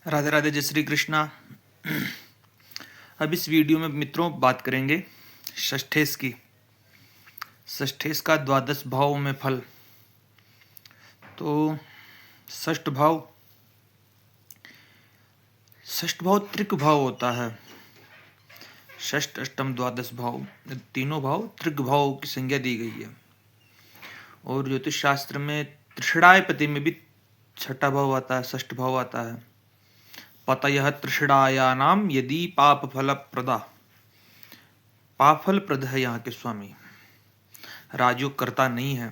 राधे राधे, जय श्री कृष्णा। अब इस वीडियो में मित्रों बात करेंगे षष्ठेश की। षष्ठेश का द्वादश भाव में फल। तो षष्ठ भाव त्रिक भाव होता है। षष्ठ, अष्टम, द्वादश भाव, तीनों भाव त्रिक भाव की संज्ञा दी गई है। और ज्योतिष शास्त्र में त्रिषणायपति में भी छठा भाव आता है, षष्ठ भाव आता है। पतयः त्रिषणायानाम यदि पाप फल प्रदा। पाप फल प्रद है यहाँ के स्वामी, राजयोग करता नहीं है।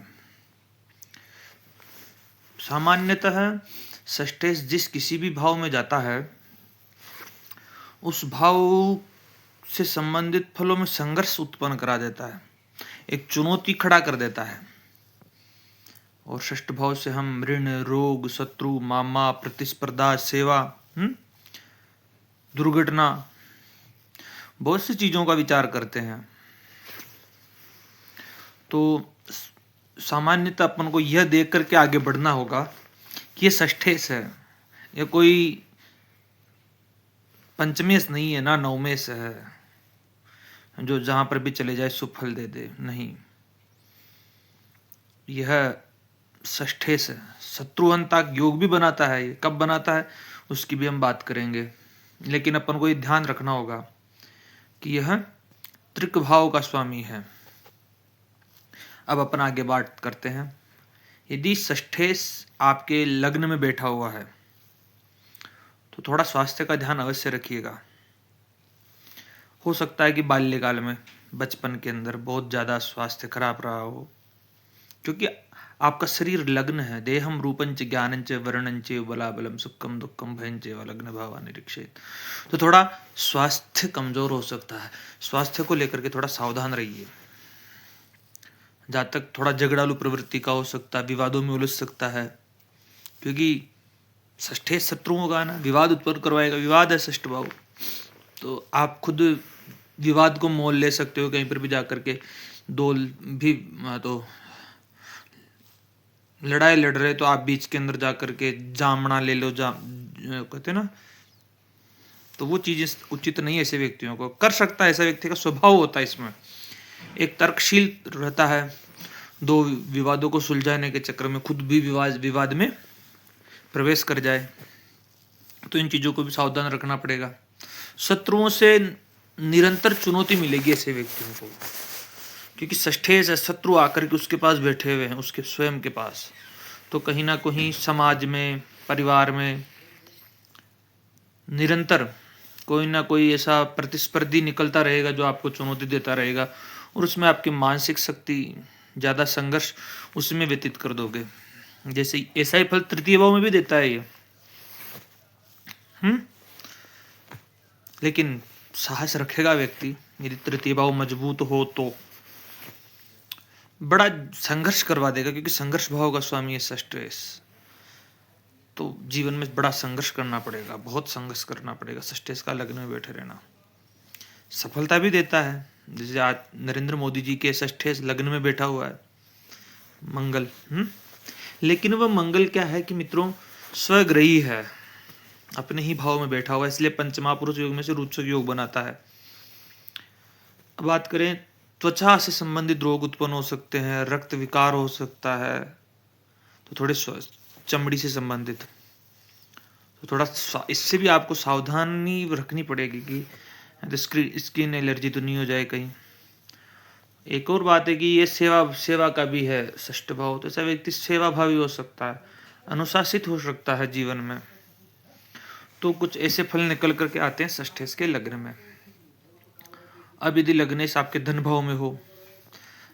सामान्यतः षष्ठेश जिस किसी भी भाव में जाता है उस भाव से संबंधित फलों में संघर्ष उत्पन्न करा देता है, एक चुनौती खड़ा कर देता है। और षष्ठ भाव से हम ऋण, रोग, शत्रु, मामा, प्रतिस्पर्धा, सेवा, दुर्घटना, बहुत सी चीजों का विचार करते हैं। तो सामान्यतः अपन को यह देख करके आगे बढ़ना होगा कि ये षष्ठेश है, यह कोई पंचमेश नहीं है, ना नवमेश है जो जहां पर भी चले जाए सुफल दे दे। नहीं, यह षष्ठेश है। शत्रुअंता योग भी बनाता है। ये कब बनाता है उसकी भी हम बात करेंगे, लेकिन अपन को ये ध्यान रखना होगा कि यह त्रिक भाव का स्वामी है। अब अपन आगे बात करते हैं। यदि षष्ठेश आपके लग्न में बैठा हुआ है तो थोड़ा स्वास्थ्य का ध्यान अवश्य रखिएगा। हो सकता है कि बाल्यकाल में, बचपन के अंदर बहुत ज़्यादा स्वास्थ्य खराब रहा हो, क्योंकि आपका शरीर लग्न है। देहम रूपंच ज्ञानंच वर्णंच बलाबलम सुखम दुखम भयंच लग्न भावा निरीक्षित। तो थोड़ा स्वास्थ्य कमजोर हो सकता है। स्वास्थ्य को लेकर के थोड़ा सावधान रहिए। जातक थोड़ा झगड़ालू प्रवृत्ति का हो सकता है, विवादों में उलझ सकता है, क्योंकि षष्ठेश शत्रुओं का ना विवाद उत्पन्न करवाएगा। विवाद है षष्ठ भाव, तो आप खुद विवाद को मोल ले सकते हो। कहीं पर भी जाकर के दो भी तो लड़ाई लड़ रहे तो आप बीच के अंदर जाकर के जामना ले लो, कहते ना, तो वो चीजें उचित नहीं है। ऐसे व्यक्तियों को कर सकता है, ऐसा व्यक्ति का स्वभाव होता है। इसमें एक तर्कशील रहता है, दो विवादों को सुलझाने के चक्कर में खुद भी विवाद में प्रवेश कर जाए। तो इन चीजों को भी सावधान रखना पड़ेगा। शत्रुओं से निरंतर चुनौती मिलेगी ऐसे व्यक्तियों को, क्योंकि षष्ठेश है, शत्रु आकर के उसके पास बैठे हुए हैं, उसके स्वयं के पास। तो कहीं ना कहीं समाज में, परिवार में निरंतर कोई ना कोई ऐसा प्रतिस्पर्धी निकलता रहेगा जो आपको चुनौती देता रहेगा, और उसमें आपकी मानसिक शक्ति ज्यादा संघर्ष उसमें व्यतीत कर दोगे। जैसे ऐसा ही फल तृतीय भाव में भी देता है ये। लेकिन साहस रखेगा व्यक्ति, यदि तृतीय भाव मजबूत हो तो बड़ा संघर्ष करवा देगा, क्योंकि संघर्ष भाव का स्वामी है षष्ठेश। तो जीवन में बड़ा संघर्ष करना पड़ेगा, बहुत संघर्ष करना पड़ेगा। षष्ठेश का लग्न में बैठे रहना सफलता भी देता है। जैसे आज नरेंद्र मोदी जी के षष्ठेश लग्न में बैठा हुआ है मंगल। लेकिन वह मंगल क्या है कि मित्रों, स्वग्रही है, अपने ही भाव में बैठा हुआ है, इसलिए पंचमहापुरुष योग में से रोचक योग बनाता है। अब बात करें, त्वचा से संबंधित रोग उत्पन्न हो सकते हैं, रक्त विकार हो सकता है, तो थोड़े चमड़ी से संबंधित, तो थोड़ा इससे भी आपको सावधानी रखनी पड़ेगी कि स्किन एलर्जी तो नहीं हो जाए कहीं। एक और बात है कि ये सेवा का भी है षष्ठ भाव, तो ऐसा व्यक्ति सेवा भावी हो सकता है, अनुशासित हो सकता है जीवन में। तो कुछ ऐसे फल निकल करके आते हैं षष्ठेश के लग्न में। अब यदि लग्नेश आपके धन भाव में हो,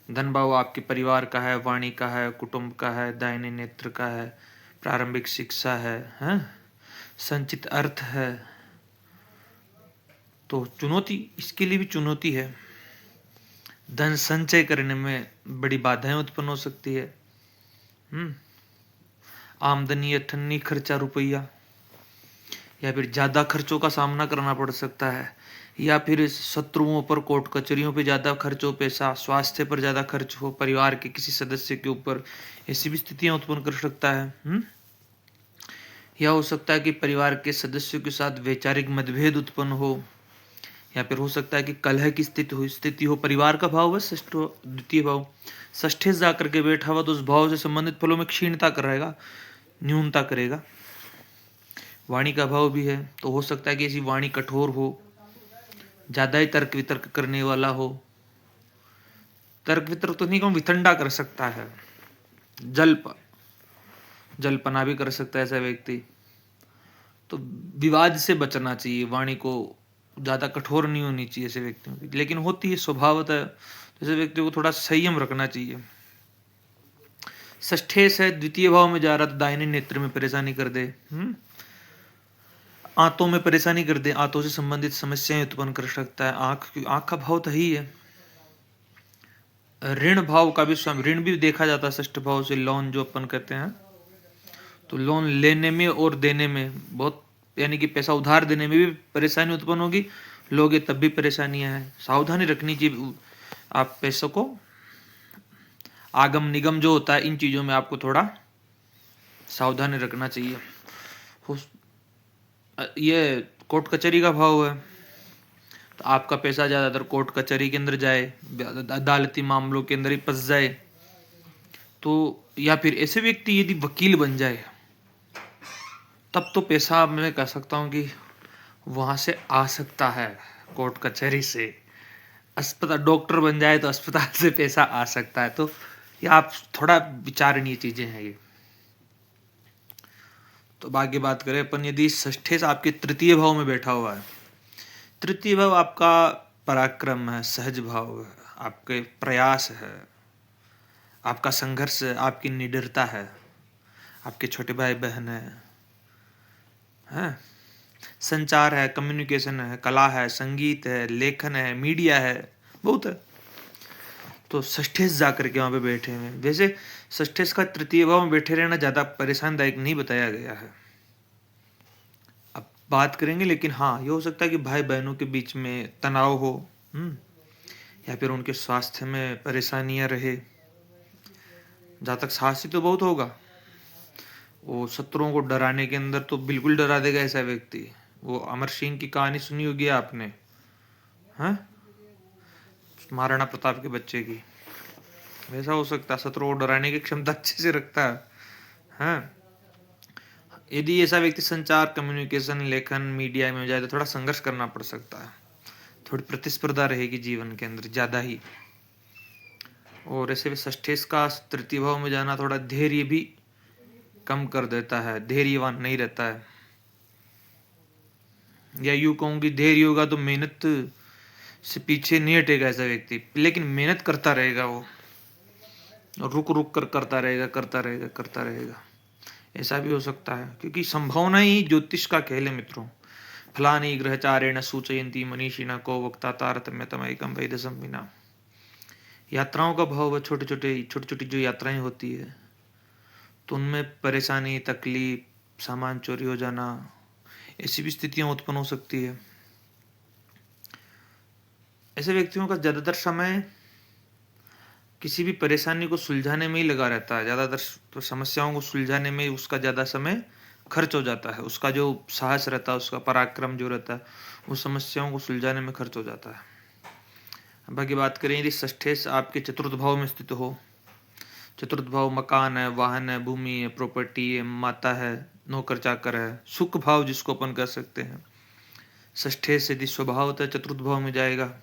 धन भाव आपके परिवार का है, वाणी का है, कुटुंब का है, दाहिने नेत्र का है, प्रारंभिक शिक्षा है, संचित अर्थ है, तो चुनौती, इसके लिए भी चुनौती है। धन संचय करने में बड़ी बाधाएं उत्पन्न हो सकती है। आमदनी अठन्नी, खर्चा रुपया, या फिर ज्यादा खर्चों का सामना करना पड़ सकता है, या फिर शत्रुओं पर, कोर्ट कचहरियों पे ज्यादा खर्च हो, पैसा, स्वास्थ्य पर ज्यादा खर्च हो, परिवार के किसी सदस्य के ऊपर, ऐसी भी स्थितियां उत्पन्न कर सकता है। या हो सकता है कि परिवार के सदस्यों के साथ वैचारिक मतभेद उत्पन्न हो, या फिर हो सकता है कि कलह की स्थिति हो। परिवार का भाव है षष्ठ, द्वितीय भाव षष्ठे से जाकर के बैठा हुआ, तो उस भाव से संबंधित फलों में क्षीणता करेगा, न्यूनता करेगा। वाणी का भाव भी है, तो हो सकता है कि ऐसी वाणी कठोर हो, ज्यादा ही तर्क वितर्क करने वाला हो। तर्क वितर्क तो नहीं कहूं, वितंडा कर सकता है, जलपना भी कर सकता है ऐसा व्यक्ति। तो विवाद से बचना चाहिए, वाणी को ज्यादा कठोर नहीं होनी चाहिए ऐसे व्यक्तियों की, लेकिन होती है स्वभावतः, ऐसे व्यक्तियों को थोड़ा संयम रखना चाहिए। षष्ठे से द्वितीय भाव में जा रहा तो दाहिने नेत्र में परेशानी कर दे, आंतों में परेशानी कर दे, आंतों से संबंधित समस्याएं उत्पन्न कर सकता है। आंख का भाव तो ही है। ऋण भाव का भी ऋण भी देखा जाता है षष्ठ भाव से, लोन जो अपन कहते हैं, तो लोन लेने में और देने में बहुत, यानी कि पैसा उधार देने में भी परेशानी उत्पन्न होगी, लोगे तब भी परेशानियां हैं। सावधानी रखनी चाहिए, आप पैसों को, आगम निगम जो होता है, इन चीजों में आपको थोड़ा सावधानी रखना चाहिए। ये कोर्ट कचहरी का भाव है, तो आपका पैसा ज्यादातर कोर्ट कचहरी के अंदर जाए, अदालती मामलों के अंदर ही फंस जाए, तो या फिर ऐसे व्यक्ति यदि वकील बन जाए, तब तो पैसा मैं कह सकता हूं कि वहां से आ सकता है, कोर्ट कचहरी से। अस्पताल डॉक्टर बन जाए तो अस्पताल से पैसा आ सकता है। तो ये आप थोड़ा विचारणीय चीजें हैं ये। तो आगे बात करें अपन, यदि षष्ठे से आपके तृतीय भाव में बैठा हुआ है, तृतीय भाव आपका पराक्रम है, सहज भाव है, आपके प्रयास है, आपका संघर्ष है, आपकी निडरता है, आपके छोटे भाई बहन है, संचार है, कम्युनिकेशन है, कला है, संगीत है, लेखन है, मीडिया है, बहुत है। तो षष्ठेश जाकर के वहां पे बैठे हुए, वैसे षष्ठेश का तृतीय भाव में बैठे रहना ज्यादा परेशानदायक नहीं बताया गया है, अब बात करेंगे। लेकिन हाँ, ये हो सकता है कि भाई बहनों के बीच में तनाव हो, या फिर उनके स्वास्थ्य में परेशानियां रहे। जहां तक साहसी तो बहुत होगा, वो शत्रुओं को डराने के अंदर तो बिल्कुल डरा देगा ऐसा व्यक्ति। वो अमर सिंह की कहानी सुनी होगी आपने, हैं, महाराणा प्रताप के बच्चे की, वैसा हो सकता है, शत्रु को डराने की क्षमता अच्छे से रखता है। यदि ऐसा व्यक्ति संचार, कम्युनिकेशन, लेखन, मीडिया में जाए तो थोड़ा संघर्ष करना पड़ सकता है, थोड़ी प्रतिस्पर्धा रहेगी जीवन के अंदर ज्यादा ही। और ऐसे षष्ठेश का तृतीय भाव में जाना थोड़ा धैर्य भी कम कर देता है, धैर्यवान नहीं रहता है, या यूं कहूं कि धैर्य होगा तो मेहनत से पीछे नहीं हटेगा ऐसा व्यक्ति, लेकिन मेहनत करता रहेगा, वो रुक रुक कर करता रहेगा। ऐसा भी हो सकता है, क्योंकि संभावना ही ज्योतिष का खेल है मित्रों। फलानी ग्रहचारेण सूचयन्ति मनीषिणा को वक्ता तारतम्यतमैकं वैदसं विना। यात्राओं का भाव है, छोटी छोटी जो यात्राएं होती है, तो उनमें परेशानी, तकलीफ, सामान चोरी हो जाना, ऐसी भी स्थितियां उत्पन्न हो सकती है। ऐसे व्यक्तियों का ज्यादातर समय किसी भी परेशानी को सुलझाने में ही लगा रहता है, ज्यादातर तो समस्याओं को सुलझाने में उसका ज्यादा समय खर्च हो जाता है, उसका जो साहस रहता है, उसका पराक्रम जो रहता है, वो समस्याओं को सुलझाने में खर्च हो जाता है। अब आगे बात करें, यदि षष्ठेश आपके चतुर्थ भाव में स्थित हो, चतुर्थ भाव मकान है, वाहन है, भूमि है, प्रॉपर्टी है, माता है, नौकर चाकर है, सुख भाव जिसको अपन कह सकते हैं, षष्ठेश यदि स्वभावतः चतुर्थ भाव में जाएगा,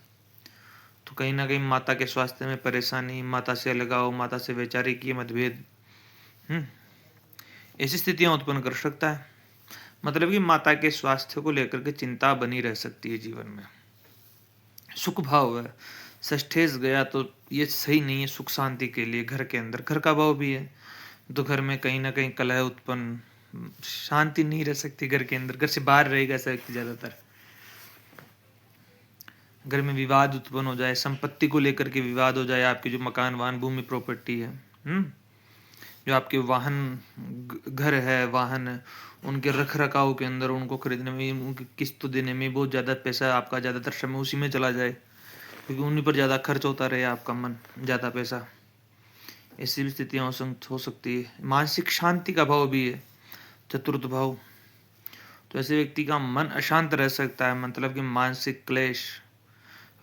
तो कहीं ना कहीं माता के स्वास्थ्य में परेशानी, माता से अलगाव, माता से वैचारिक मतभेद, ऐसी स्थितियां उत्पन्न कर सकता है। मतलब कि माता के स्वास्थ्य को लेकर के चिंता बनी रह सकती है जीवन में। सुख भाव है, षष्ठेश गया तो ये सही नहीं है सुख शांति के लिए। घर के अंदर घर का भाव भी है, तो घर में कहीं ना कहीं कलह उत्पन्न, शांति नहीं रह सकती घर के अंदर, घर से बाहर रहेगा ऐसा व्यक्ति ज्यादातर। घर में विवाद उत्पन्न हो जाए, संपत्ति को लेकर के विवाद हो जाए, आपके जो मकान, वाहन, भूमि, प्रॉपर्टी है, जो आपके वाहन, घर है, वाहन है, उनके रख रखाव के अंदर, उनको खरीदने में, उनकी किस्त देने में बहुत ज़्यादा पैसा, आपका ज़्यादातर समय उसी में चला जाए, क्योंकि उन्हीं पर ज़्यादा खर्च होता रहे आपका मन, ज़्यादा पैसा। ऐसी भी स्थितियाँ हो सकती है। मानसिक शांति का भाव भी है चतुर्थ भाव। तो ऐसे व्यक्ति का मन अशांत रह सकता है, मतलब कि मानसिक क्लेश,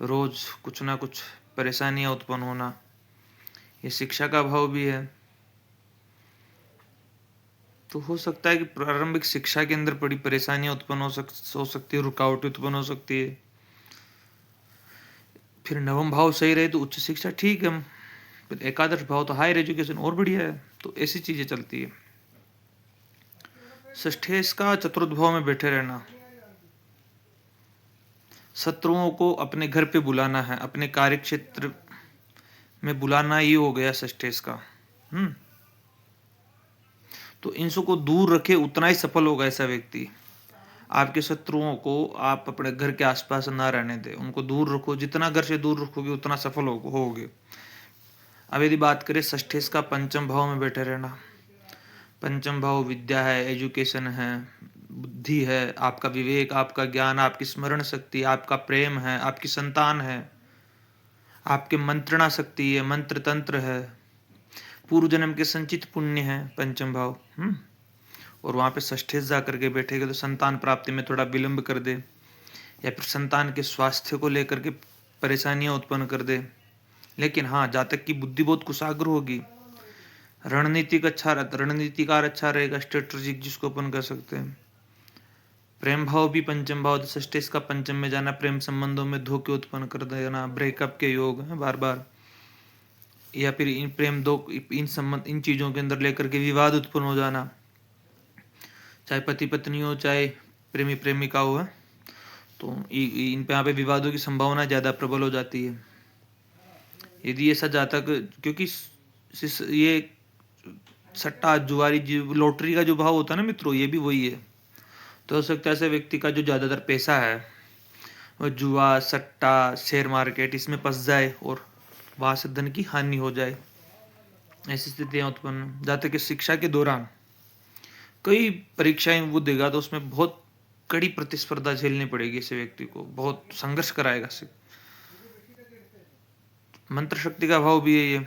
रोज कुछ ना कुछ परेशानियां उत्पन्न होना। ये शिक्षा का भाव भी है। तो हो सकता है कि प्रारंभिक शिक्षा के अंदर बड़ी परेशानियां उत्पन्न हो सकती है, रुकावटें उत्पन्न हो सकती है। फिर नवम भाव सही रहे तो उच्च शिक्षा ठीक है, फिर एकादश भाव तो हायर एजुकेशन और बढ़िया है। तो ऐसी चीजें चलती है। षष्ठेश का चतुर्थ भाव में बैठे रहना, शत्रुओं को अपने घर पे बुलाना है, अपने कार्य क्षेत्र में बुलाना, ही हो गया षष्ठेश का। तो इनसे को दूर रखे उतना ही सफल होगा ऐसा व्यक्ति। आपके शत्रुओं को आप अपने घर के आसपास ना रहने दें, उनको दूर रखो, जितना घर से दूर रखोगे उतना सफल होगे। अब यदि बात करें षष्ठेश का पंचम भाव में बैठे रहना, पंचम भाव विद्या है, एजुकेशन है, बुद्धि है, आपका विवेक, आपका ज्ञान, आपकी स्मरण शक्ति, आपका प्रेम है, आपकी संतान है, आपके मंत्रणा शक्ति है, मंत्र तंत्र है, पूर्व जन्म के संचित पुण्य है पंचम भाव। और वहां पे षष्ठेश जा करके बैठेगा तो संतान प्राप्ति में थोड़ा विलंब कर दे, या फिर संतान के स्वास्थ्य को लेकर के परेशानियां उत्पन्न कर दे। लेकिन हाँ, जातक की बुद्धि बहुत कुशाग्र होगी, रणनीतिकार अच्छा रहेगा, स्ट्रेटेजिक जिसको अपन कह सकते हैं। प्रेम भाव भी पंचम भाव, षष्ठेश का पंचम में जाना प्रेम संबंधों में धोखे उत्पन्न कर देना, ब्रेकअप के योग हैं बार बार, या फिर इन प्रेम दो इन संबंध इन चीजों के अंदर लेकर के विवाद उत्पन्न हो जाना, चाहे पति पत्नी हो, चाहे प्रेमी प्रेमिका हो, तो इन पे यहाँ पे विवादों की संभावना ज्यादा प्रबल हो जाती है यदि ऐसा जातक, क्योंकि ये सट्टा जुआरी लॉटरी का जो भाव होता है ना मित्रों, ये भी वही है। तो हो सकता है ऐसे व्यक्ति का जो ज्यादातर पैसा है वो जुआ, सट्टा, शेयर मार्केट इसमें फंस जाए और वहां से धन की हानि हो जाए। ऐसी स्थितियां उत्पन्न, जातक की शिक्षा के दौरान कई परीक्षाएं वो देगा तो उसमें बहुत कड़ी प्रतिस्पर्धा झेलनी पड़ेगी ऐसे व्यक्ति को, बहुत संघर्ष कराएगा। मंत्र शक्ति का भाव भी है ये।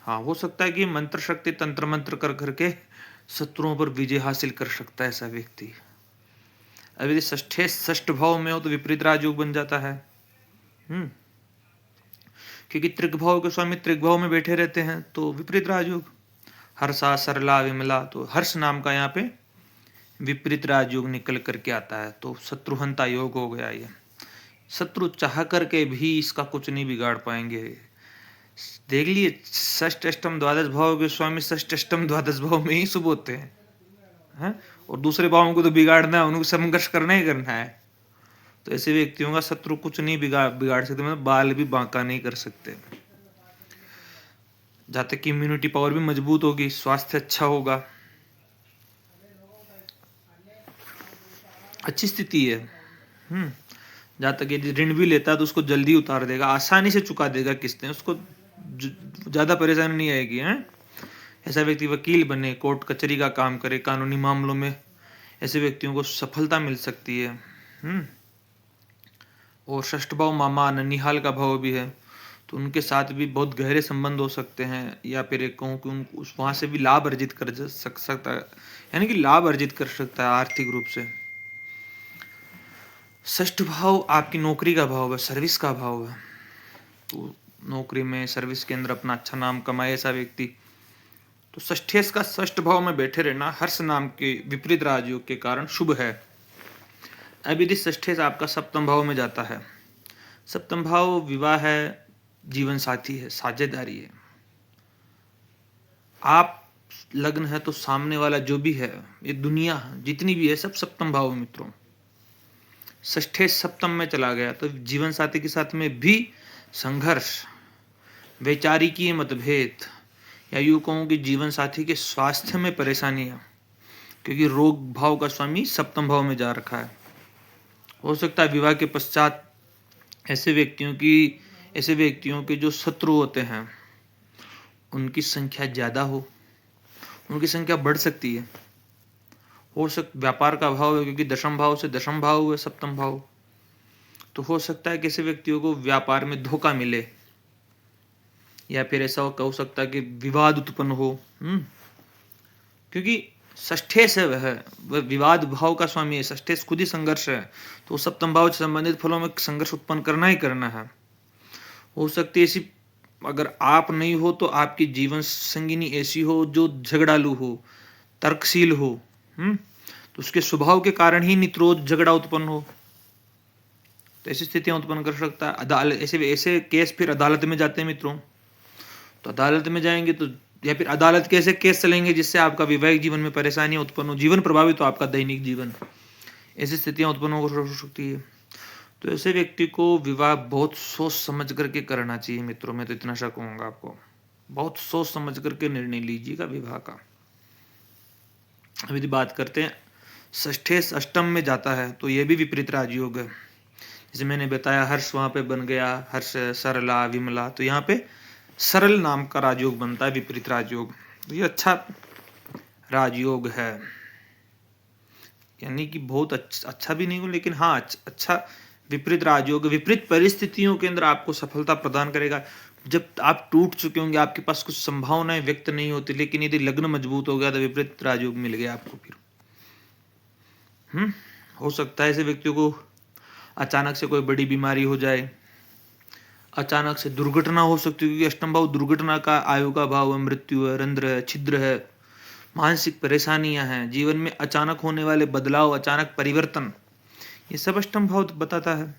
हाँ, हो सकता है कि मंत्र शक्ति तंत्र मंत्र कर करके शत्रुओं पर विजय हासिल कर सकता है ऐसा व्यक्ति। अब यदि षष्ठ भाव में हो तो विपरीत राजयोग बन जाता है। क्योंकि त्रिक भाव के स्वामी त्रिक भाव में बैठे रहते हैं, तो विपरीत राजयोग, हर्षा, सरला, विमला, तो हर्ष नाम का यहाँ पे विपरीत राजयोग निकल करके आता है। तो शत्रुहंता योग हो गया ये। शत्रु चाह करके भी इसका कुछ नहीं बिगाड़ पाएंगे। देख लिए, षष्ठ अष्टम द्वादश भाव के स्वामी षष्ठ अष्टम द्वादश भाव में ही शुभ होते हैं, और दूसरे भावों को तो बिगाड़ना है, उनको संघर्ष करना ही करना है। तो ऐसे व्यक्तियों का शत्रु कुछ नहीं बिगाड़ सकते, मतलब बाल भी बांका नहीं कर सकते। जहां तक कि इम्यूनिटी पावर भी मजबूत होगी, स्वास्थ्य अच्छा होगा, अच्छी स्थिति है। जहां तक यदि ऋण भी लेता है तो उसको जल्दी उतार देगा, आसानी से चुका देगा किस्तें, उसको ज्यादा परेशानी नहीं आएगी। ऐसा व्यक्ति वकील बने, कोर्ट कचहरी का काम करे, कानूनी मामलों में ऐसे व्यक्तियों को सफलता मिल सकती है। और षष्ठ भाव मामा ननिहाल का भाव भी है, तो उनके साथ भी बहुत गहरे संबंध हो सकते हैं, या फिर एक कहूँ कि वहां से भी लाभ अर्जित कर सकता है, यानी कि लाभ अर्जित कर सकता है आर्थिक रूप से। षष्ठ भाव आपकी नौकरी का भाव है, सर्विस का भाव है, तो नौकरी में सर्विस के अंदर अपना अच्छा नाम कमाए ऐसा व्यक्ति। तो षष्ठेश का षष्ठ भाव में बैठे रहना हर्ष नाम के विपरीत राजयोग के कारण शुभ है। अब यदि षष्ठेश आपका सप्तम भाव में जाता है, सप्तम भाव विवाह है, जीवन साथी है, साझेदारी है। आप लग्न है तो सामने वाला जो भी है, ये दुनिया जितनी भी है, सब सप्तम भाव में मित्रों। षष्ठेश सप्तम में चला गया तो जीवन साथी के साथ में भी संघर्ष, वैचारिकीय मतभेद, या यूं कहूं कि जीवन साथी के स्वास्थ्य में परेशानियां, क्योंकि रोग भाव का स्वामी सप्तम भाव में जा रखा है। हो सकता है विवाह के पश्चात ऐसे व्यक्तियों के जो शत्रु होते हैं उनकी संख्या ज्यादा हो, उनकी संख्या बढ़ सकती है। हो सकता व्यापार का भाव है, क्योंकि दशम भाव से दशम भाव हुआ सप्तम भाव, तो हो सकता है कि ऐसे व्यक्तियों को व्यापार में धोखा मिले, या फिर ऐसा हो सकता है कि विवाद उत्पन्न हो। क्योंकि षष्ठेश है, वह विवाद भाव का स्वामी है। षष्ठेश खुद ही संघर्ष है, तो सप्तम भाव से संबंधित फलों में संघर्ष उत्पन्न करना ही करना है। हो सकती है ऐसी, अगर आप नहीं हो तो आपकी जीवन संगिनी ऐसी हो जो झगड़ालू हो, तर्कशील हो, तो उसके स्वभाव के कारण ही नित्रोध झगड़ा उत्पन्न हो, तो ऐसी स्थितियां उत्पन्न कर सकता है। अदालत ऐसे केस फिर अदालत में जाते हैं मित्रों, तो अदालत में जाएंगे तो, या फिर अदालत के ऐसे केस चलेंगे जिससे आपका वैवाहिक जीवन में परेशानियां उत्पन्न हो, जीवन प्रभावित हो, आपका दैनिक जीवन, ऐसी स्थितियां उत्पन्न हो सकती है। तो ऐसे व्यक्ति को विवाह बहुत सोच समझ करके करना चाहिए मित्रों। मैं तो इतना सा कहूंगा आपको, बहुत सोच समझ करके निर्णय लीजिएगा विवाह का। अब यदि बात करते हैं षष्ठेश अष्टम में जाता है तो यह भी विपरीत राजयोग है। जैसे मैंने बताया हर्ष वहां पे बन गया, हर्ष, सरला, विमला, तो यहाँ पे सरल नाम का राजयोग बनता है, विपरीत राजयोग। तो ये अच्छा राजयोग है, यानी कि बहुत अच्छा भी नहीं हो, लेकिन हाँ अच्छा विपरीत राजयोग, विपरीत परिस्थितियों के अंदर आपको सफलता प्रदान करेगा। जब आप टूट चुके होंगे, आपके पास कुछ संभावनाएं व्यक्त नहीं होती, लेकिन यदि लग्न मजबूत हो गया तो विपरीत राजयोग मिल गया आपको फिर। हो सकता है ऐसे व्यक्तियों को अचानक से कोई बड़ी बीमारी हो जाए, अचानक से दुर्घटना हो सकती है, क्योंकि अष्टम भाव दुर्घटना का, आयु का भाव है, मृत्यु है, रंध्र है, छिद्र है, मानसिक परेशानियां हैं, जीवन में अचानक होने वाले बदलाव, अचानक परिवर्तन, ये सब अष्टम भाव बताता है।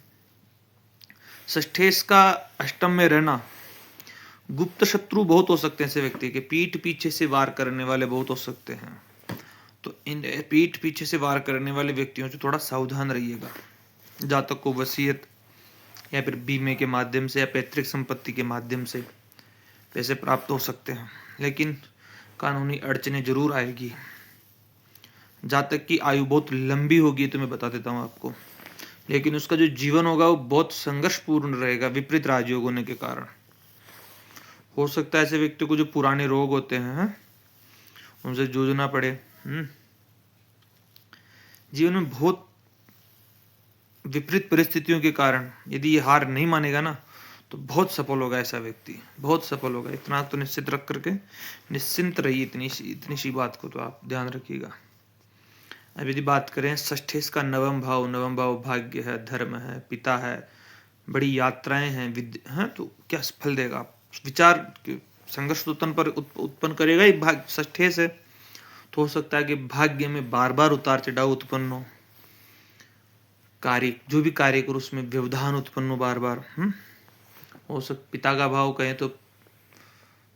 षष्ठेश का अष्टम में रहना, गुप्त शत्रु बहुत हो सकते हैं ऐसे व्यक्ति के, पीठ पीछे से वार करने वाले बहुत हो सकते हैं। तो इन पीठ पीछे से वार करने वाले व्यक्तियों से थोड़ा सावधान रहिएगा। जातक को वसीयत या फिर बीमे के माध्यम से या पैतृक संपत्ति के माध्यम से पैसे प्राप्त हो सकते हैं, लेकिन कानूनी अड़चने जरूर आएगी। जातक की आयु बहुत लंबी होगी, तो मैं बता देता हूँ आपको, लेकिन उसका जो जीवन होगा वो बहुत संघर्षपूर्ण रहेगा, विपरीत राजयोग होने के कारण। हो सकता है ऐसे व्यक्ति को जो पुराने रोग होते हैं उनसे जूझना पड़े। जीवन में बहुत विपरीत परिस्थितियों के कारण यदि ये हार नहीं मानेगा ना, तो बहुत सफल होगा ऐसा व्यक्ति, बहुत सफल होगा। इतना तो निश्चित रख करके निश्चिंत रहिए, इतनी सी बात को तो आप ध्यान रखिएगा। अब यदि बात करें षष्ठेश का नवम भाव भाग्य है, धर्म है, पिता है, बड़ी यात्राएं हैं, विद्या है, तो क्या फल देगा? विचार संघर्ष उत्पन्न करेगा ही। षष्ठेश है तो हो सकता है कि भाग्य में बार बार उतार चढ़ाव उत्पन्न हो, कार्य जो भी कार्य करो उसमें व्यवधान उत्पन्न हो बार बार। हो सकता पिता का भाव कहें तो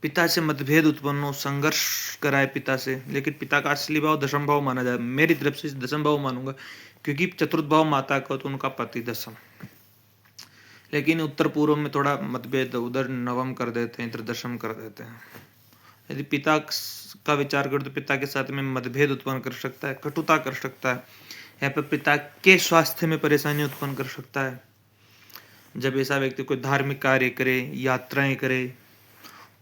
पिता से मतभेद उत्पन्न हो, संघर्ष कराए पिता से, लेकिन पिता का असली भाव दशम भाव माना जाए। मेरी तरफ से दशम भाव मानूंगा, क्योंकि चतुर्थ भाव माता का तो उनका पति दशम, लेकिन उत्तर पूर्व में थोड़ा मतभेद, उधर नवम कर देते हैं, इधर दशम कर देते हैं। यदि पिता का विचार करें तो पिता के साथ में मतभेद उत्पन्न कर सकता है, कटुता कर सकता है, यहाँ पर पिता के स्वास्थ्य में परेशानी उत्पन्न कर सकता है। जब ऐसा व्यक्ति कोई धार्मिक कार्य करे, यात्राएं करे,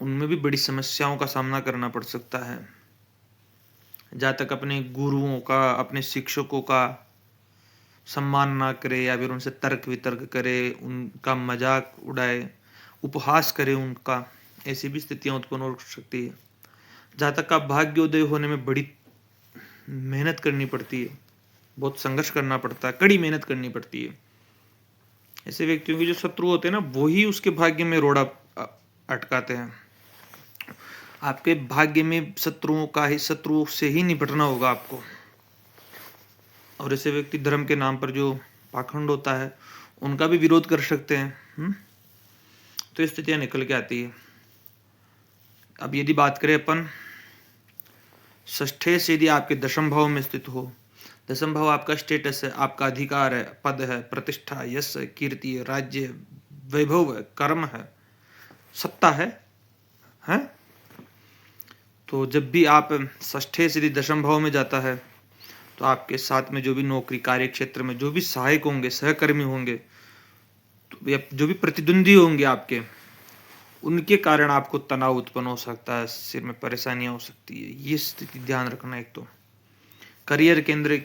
उनमें भी बड़ी समस्याओं का सामना करना पड़ सकता है। जहाँ तक अपने गुरुओं का, अपने शिक्षकों का सम्मान ना करे, या फिर उनसे तर्क वितर्क करे, उनका मजाक उड़ाए, उपहास करे उनका, ऐसी भी स्थितियां उत्पन्न हो सकती है। जहाँ तक का भाग्योदय होने में बड़ी मेहनत करनी पड़ती है, बहुत संघर्ष करना पड़ता है, कड़ी मेहनत करनी पड़ती है। ऐसे व्यक्तियों के जो शत्रु होते हैं ना, वही उसके भाग्य में रोड़ा अटकाते हैं। आपके भाग्य में शत्रुओं से ही निपटना होगा आपको। और ऐसे व्यक्ति धर्म के नाम पर जो पाखंड होता है उनका भी विरोध कर सकते हैं। तो ये स्थितियां निकल के आती है। अब यदि बात करें अपन षष्ठे से, यदि आपके दशम भाव में स्थित हो, दशम भाव आपका स्टेटस है, आपका अधिकार है, पद है, प्रतिष्ठा, यश है, कीर्ति है, राज्य है, वैभव है, कर्म है, सत्ता है? तो जब भी आप षष्ठे से यदि दशम भाव में जाता है तो आपके साथ में जो भी नौकरी कार्य क्षेत्र में जो भी सहायक होंगे, सहकर्मी होंगे, तो या जो भी प्रतिद्वंदी होंगे आपके, उनके कारण आपको तनाव उत्पन्न हो सकता है, सिर में परेशानियां हो सकती है। ये स्थिति ध्यान रखना। एक तो करियर के अंदर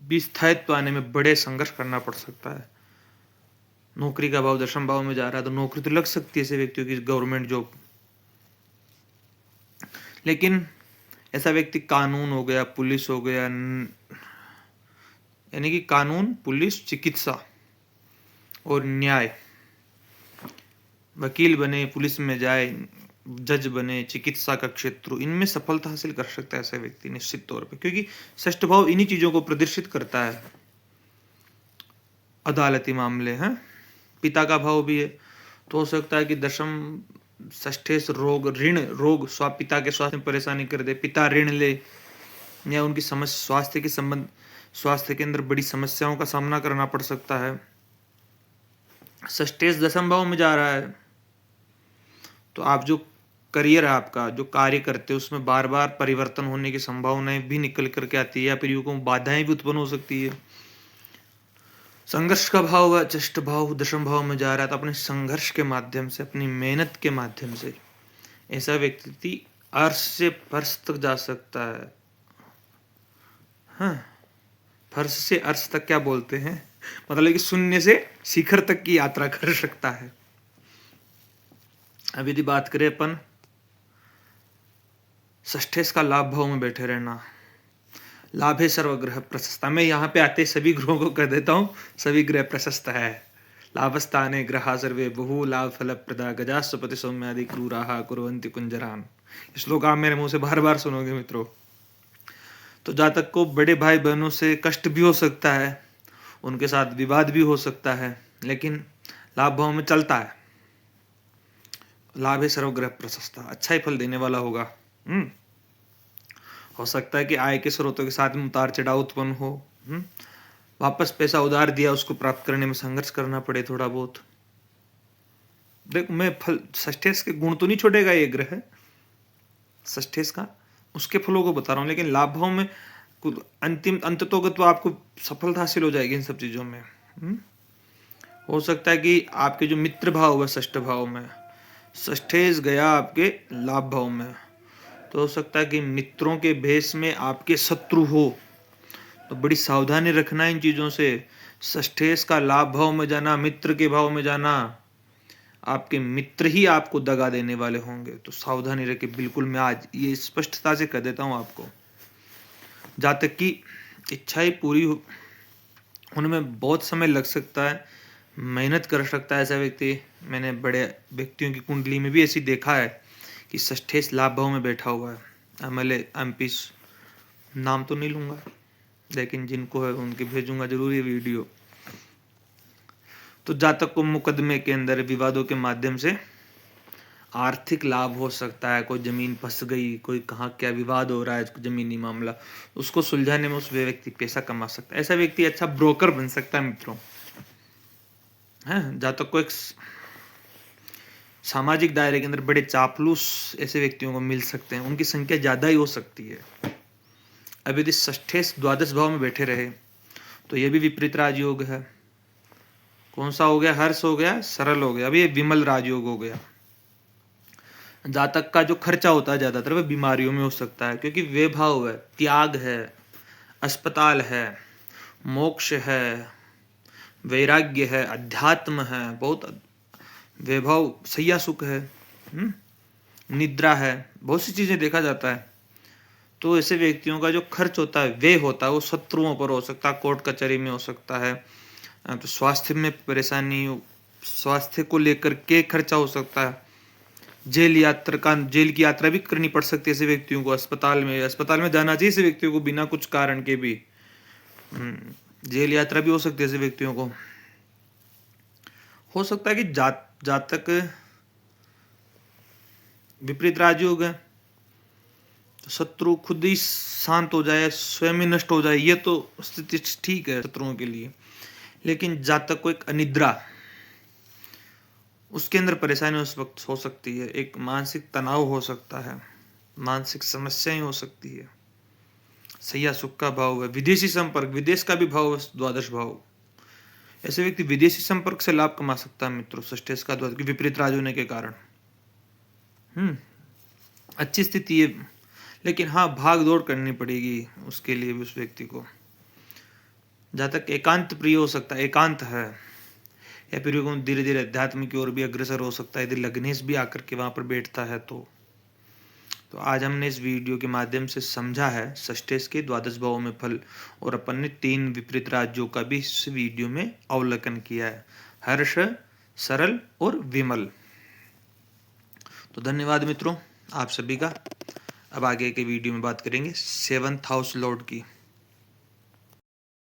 भी स्थायित्व आने में बड़े संघर्ष करना पड़ सकता है। नौकरी का भाव दशम भाव में जा रहा है तो नौकरी तो लग सकती है ऐसे व्यक्तियों की, गवर्नमेंट जॉब, लेकिन ऐसा व्यक्ति कानून हो गया, पुलिस हो गया, यानी कि कानून, पुलिस, चिकित्सा और न्याय, वकील बने, पुलिस में जाए, जज बने, चिकित्सा का क्षेत्र, इनमें सफलता हासिल कर सकता है ऐसा व्यक्ति निश्चित तौर पे, क्योंकि षष्ठ भाव इन्हीं चीजों को प्रदर्शित करता है। अदालती मामले हैं, पिता का भाव भी है, तो हो सकता है कि दशम षष्ठेश रोग, ऋण रोग, पिता के स्वास्थ्य में परेशानी कर दे, पिता ऋण ले, या उनकी समस्या स्वास्थ्य के संबंध, स्वास्थ्य के अंदर बड़ी समस्याओं का सामना करना पड़ सकता है। षष्ठेश दशम भाव में जा रहा है, तो आप जो करियर है, आपका जो कार्य करते हैं, उसमें बार बार परिवर्तन होने की संभावनाएं भी निकल करके आती है, या फिर युगों में बाधाएं भी उत्पन्न हो सकती है। संघर्ष का भाव है, षष्ठ भाव दशम भाव में जा रहा है, तो अपने संघर्ष के माध्यम से, अपनी मेहनत के माध्यम से ऐसा व्यक्ति अर्श से फर्श तक जा सकता है। हाँ, फर्श से अर्श तक क्या बोलते हैं, मतलब कि शून्य से शिखर तक की यात्रा कर सकता है। अब यदि बात करें अपन षष्ठेश का लाभ भाव में बैठे रहना, लाभ है सर्वग्रह प्रशस्ता। मैं यहाँ पे आते सभी ग्रहों को कह देता हूँ, सभी ग्रह प्रशस्त है। लाभस्थाने ग्रहा सर्वे बहु लाभ फल प्रदा गजास्पति सौम्यादि क्रूराहा कुर्वन्ति कुंजरान। श्लोक आप मेरे मुंह से बार बार सुनोगे मित्रों। तो जातक को बड़े भाई बहनों से कष्ट भी हो सकता है, उनके साथ विवाद भी हो सकता है, लेकिन लाभ भाव में चलता है। लाभ है सर्वग्रह प्रशस्ता, अच्छा ही फल देने वाला होगा। हो सकता है कि आय के स्रोतों के साथ में उतार चढ़ाव उत्पन्न हो, वापस पैसा उधार दिया उसको प्राप्त करने में संघर्ष करना पड़े थोड़ा बहुत। देख, मैं फल षष्ठेश के गुण तो नहीं छोड़ेगा ये ग्रह षष्ठेश का, उसके फलों को बता रहा हूँ, लेकिन लाभ भाव में अंतिम अंततोगत तो आपको सफलता हासिल हो जाएगी इन सब चीजों में। हो सकता है कि आपके जो मित्र भाव है षष्ठ भाव में, षष्ठेश गया आपके लाभ भाव में, तो हो सकता है कि मित्रों के भेष में आपके शत्रु हो, तो बड़ी सावधानी रखना इन चीजों से। षष्ठेश का लाभ भाव में जाना, मित्र के भाव में जाना, आपके मित्र ही आपको दगा देने वाले होंगे, तो सावधानी रखे। बिल्कुल मैं आज ये स्पष्टता से कह देता हूं आपको। जहां तक की इच्छाएं पूरी होने में बहुत समय लग सकता है, मेहनत कर सकता है ऐसा व्यक्ति। मैंने बड़े व्यक्तियों की कुंडली में भी ऐसी देखा है कि षष्ठेश लाभ भाव में बैठा हुआ है। एमएलए एमपी, नाम तो नहीं लूंगा, लेकिन जिनको है उनके भेजूंगा जरूर ये वीडियो। तो जातक को मुकदमे के अंदर विवादों के माध्यम से आर्थिक लाभ हो सकता है। कोई जमीन फंस गई, कोई कहाँ क्या विवाद हो रहा है, जमीनी मामला, उसको सुलझाने में उस व्यक्ति पैसा कमा सकता है। ऐसा व्यक्ति अच्छा ब्रोकर बन सकता है मित्रों। है, जातक को एक सामाजिक दायरे के अंदर बड़े चापलूस ऐसे व्यक्तियों को मिल सकते हैं, उनकी संख्या ज्यादा ही हो सकती है। अब यदि षष्ठेश द्वादश भाव में बैठे रहे तो यह भी विपरीत राजयोग है। कौन सा हो गया? हर्ष हो गया, सरल हो गया। अब ये विमल राजयोग हो गया। जातक का जो खर्चा होता है ज्यादातर वह बीमारियों में हो सकता है, क्योंकि वे भाव है, त्याग है, अस्पताल है, मोक्ष है, वैराग्य है, अध्यात्म है, बहुत वैभव, सैया सुख है, निद्रा है, बहुत सी चीजें देखा जाता है। तो ऐसे व्यक्तियों का जो खर्च होता है, वे होता है, वो शत्रुओं पर हो सकता है, कोर्ट कचहरी में हो सकता है, तो स्वास्थ्य में परेशानी, स्वास्थ्य को लेकर के खर्चा हो सकता है। जेल की यात्रा भी करनी पड़ सकती है ऐसे व्यक्तियों को। अस्पताल में जाना चाहिए ऐसे व्यक्तियों को, बिना कुछ कारण के भी जेल यात्रा भी हो सकती है ऐसे व्यक्तियों को। हो सकता है कि जातक विपरीत राजयोग है, शत्रु खुद ही शांत हो जाए, स्वयं ही नष्ट हो जाए, ये तो स्थिति ठीक है शत्रुओं के लिए। लेकिन जातक को एक अनिद्रा, उसके अंदर परेशानी उस वक्त हो सकती है, एक मानसिक तनाव हो सकता है, मानसिक समस्याएं हो सकती है। सैया सुख का भाव है, विदेशी संपर्क, विदेश का भी भाव है द्वादश भाव। ऐसे व्यक्ति विदेशी संपर्क से लाभ कमा सकता है मित्रों, षष्ठेश का द्वादश की विपरीत राज होने के कारण। अच्छी स्थिति है, लेकिन हाँ भाग दौड़ करनी पड़ेगी उसके लिए भी उस व्यक्ति को। जहां तक एकांत प्रिय हो सकता है, एकांत है, या फिर धीरे धीरे अध्यात्म की ओर भी अग्रसर हो सकता है यदि लग्नेश भी आकर के वहां पर बैठता है तो तो आज हमने इस वीडियो के माध्यम से समझा है षष्ठेश के द्वादश भावों में फल, और अपन ने 3 विपरीत राज्यों का भी इस वीडियो में अवलोकन किया है, हर्ष, सरल और विमल। तो धन्यवाद मित्रों आप सभी का। अब आगे के वीडियो में बात करेंगे 7th हाउस लॉर्ड की।